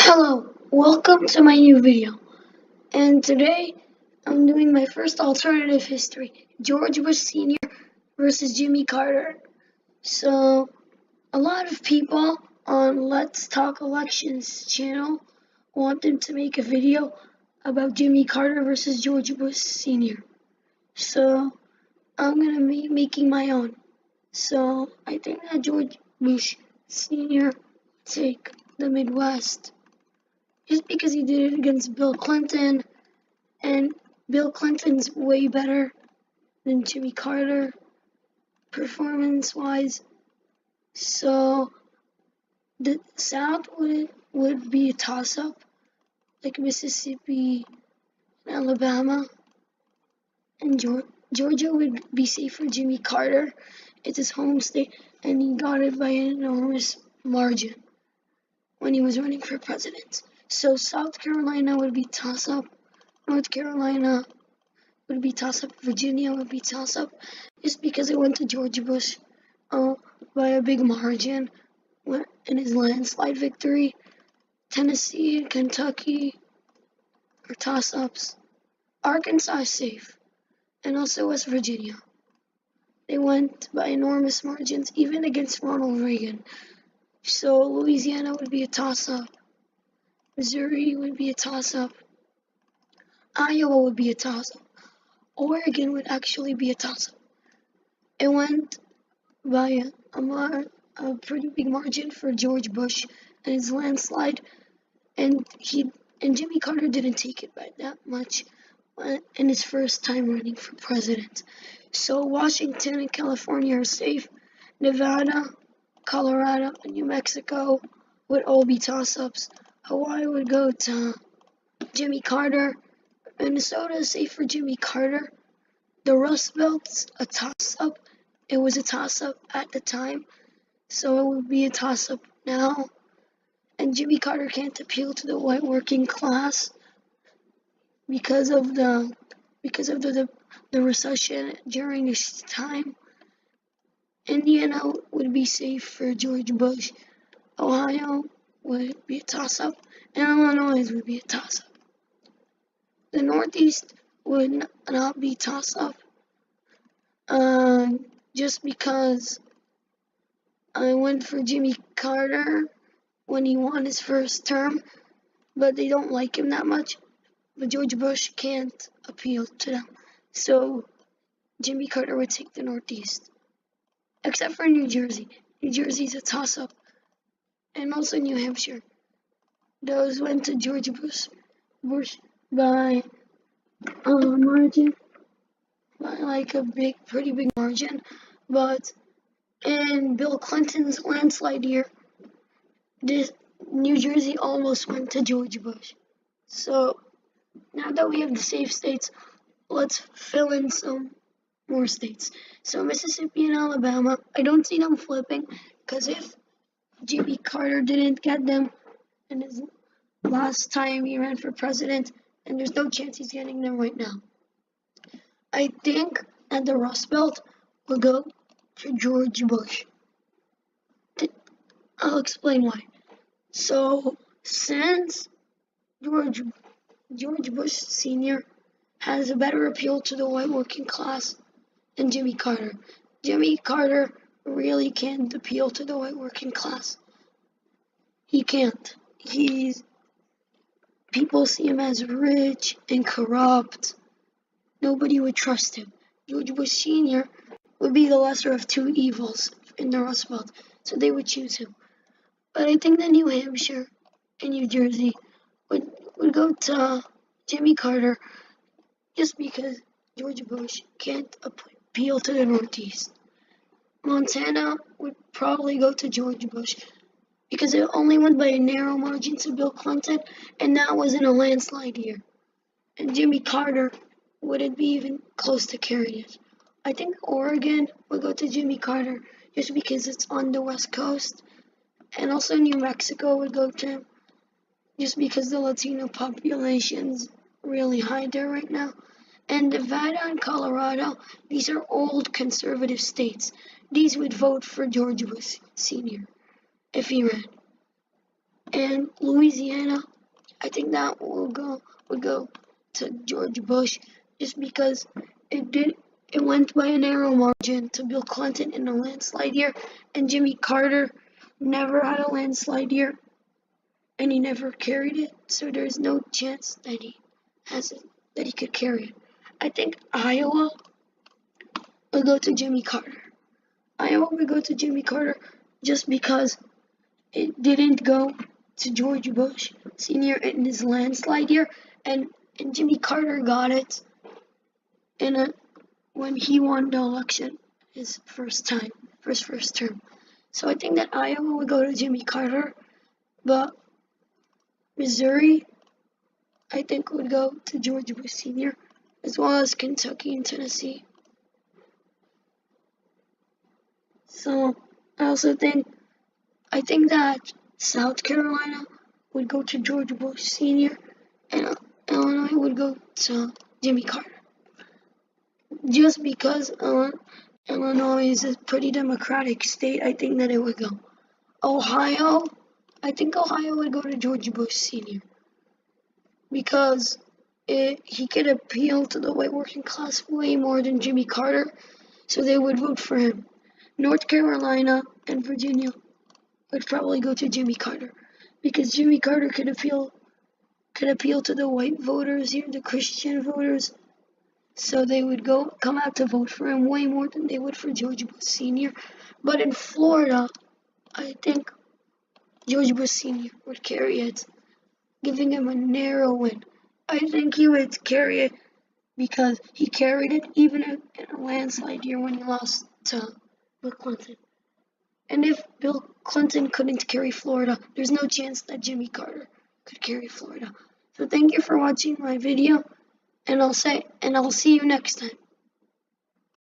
Hello, welcome to my new video. And today I'm doing my first alternative history, George Bush Sr. versus Jimmy Carter. So, a lot of people on Let's Talk Elections channel wanted to make a video about Jimmy Carter versus George Bush Sr. So, I'm gonna be making my own. So, I think that George Bush Sr. take the Midwest. Just because he did it against Bill Clinton, and Bill Clinton's way better than Jimmy Carter, performance-wise. So the South would be a toss-up, like Mississippi and Alabama, and Georgia would be safe for Jimmy Carter. It's his home state, and he got it by an enormous margin when he was running for president. So South Carolina would be toss-up, North Carolina would be toss-up, Virginia would be toss-up, just because it went to George Bush by a big margin in his landslide victory. Tennessee and Kentucky are toss-ups. Arkansas is safe, and also West Virginia. They went by enormous margins, even against Ronald Reagan. So Louisiana would be a toss-up. Missouri would be a toss-up. Iowa would be a toss-up. Oregon would actually be a toss-up. It went by a pretty big margin for George Bush and his landslide, and Jimmy Carter didn't take it by that much in his first time running for president. So Washington and California are safe. Nevada, Colorado, and New Mexico would all be toss-ups. Hawaii would go to Jimmy Carter. Minnesota is safe for Jimmy Carter. The Rust Belt's a toss-up. It was a toss-up at the time, so it would be a toss-up now. And Jimmy Carter can't appeal to the white working class because of the recession during his time. Indiana would be safe for George Bush. Ohio would be a toss-up, and Illinois would be a toss-up. The Northeast would not be toss-up, just because I went for Jimmy Carter when he won his first term, but they don't like him that much. But George Bush can't appeal to them, so Jimmy Carter would take the Northeast. Except for New Jersey. New Jersey's a toss-up, and also New Hampshire. Those went to George Bush by a margin, by like a pretty big margin. But in Bill Clinton's landslide year, New Jersey almost went to George Bush. So now that we have the safe states, let's fill in some more states. So Mississippi and Alabama, I don't see them flipping, because if Jimmy Carter didn't get them in his last time he ran for president, and there's no chance he's getting them right now. I think that the Rust Belt will go to George Bush. I'll explain why. So, since George Bush Sr. has a better appeal to the white working class than Jimmy Carter. Jimmy Carter really can't appeal to the white working class. He can't. People see him as rich and corrupt. Nobody would trust him. George Bush Sr. would be the lesser of two evils in the Rust Belt, so they would choose him. But I think that New Hampshire and New Jersey would go to Jimmy Carter, just because George Bush can't appeal to the Northeast. Montana would probably go to George Bush, because it only went by a narrow margin to Bill Clinton, and that was in a landslide year. And Jimmy Carter wouldn't be even close to carrying it. I think Oregon would go to Jimmy Carter, just because it's on the West Coast. And also New Mexico would go to him, just because the Latino population's really high there right now. And Nevada and Colorado, these are old conservative states. These would vote for George Bush Sr. if he ran. And Louisiana, I think that would go to George Bush, just because it went by a narrow margin to Bill Clinton in a landslide year, and Jimmy Carter never had a landslide year, and he never carried it, so there's no chance that he could carry it. I think Iowa would go to Jimmy Carter. Iowa would go to Jimmy Carter just because it didn't go to George Bush Sr. in his landslide year, and Jimmy Carter got it when he won the election his first term. So I think that Iowa would go to Jimmy Carter, but Missouri, I think, would go to George Bush Sr., as well as Kentucky and Tennessee. So I think that South Carolina would go to George Bush Sr., and Illinois would go to Jimmy Carter. Just because Illinois is a pretty democratic state, I think that it would go. Ohio, I think Ohio would go to George Bush Sr. because he could appeal to the white working class way more than Jimmy Carter, so they would vote for him. North Carolina and Virginia would probably go to Jimmy Carter because Jimmy Carter could appeal to the white voters here, the Christian voters, so they would come out to vote for him way more than they would for George Bush Sr. But in Florida, I think George Bush Sr. would carry it, giving him a narrow win. I think he would carry it because he carried it even in a landslide year when he lost to Bill Clinton. And if Bill Clinton couldn't carry Florida, there's no chance that Jimmy Carter could carry Florida. So thank you for watching my video, and I'll see you next time.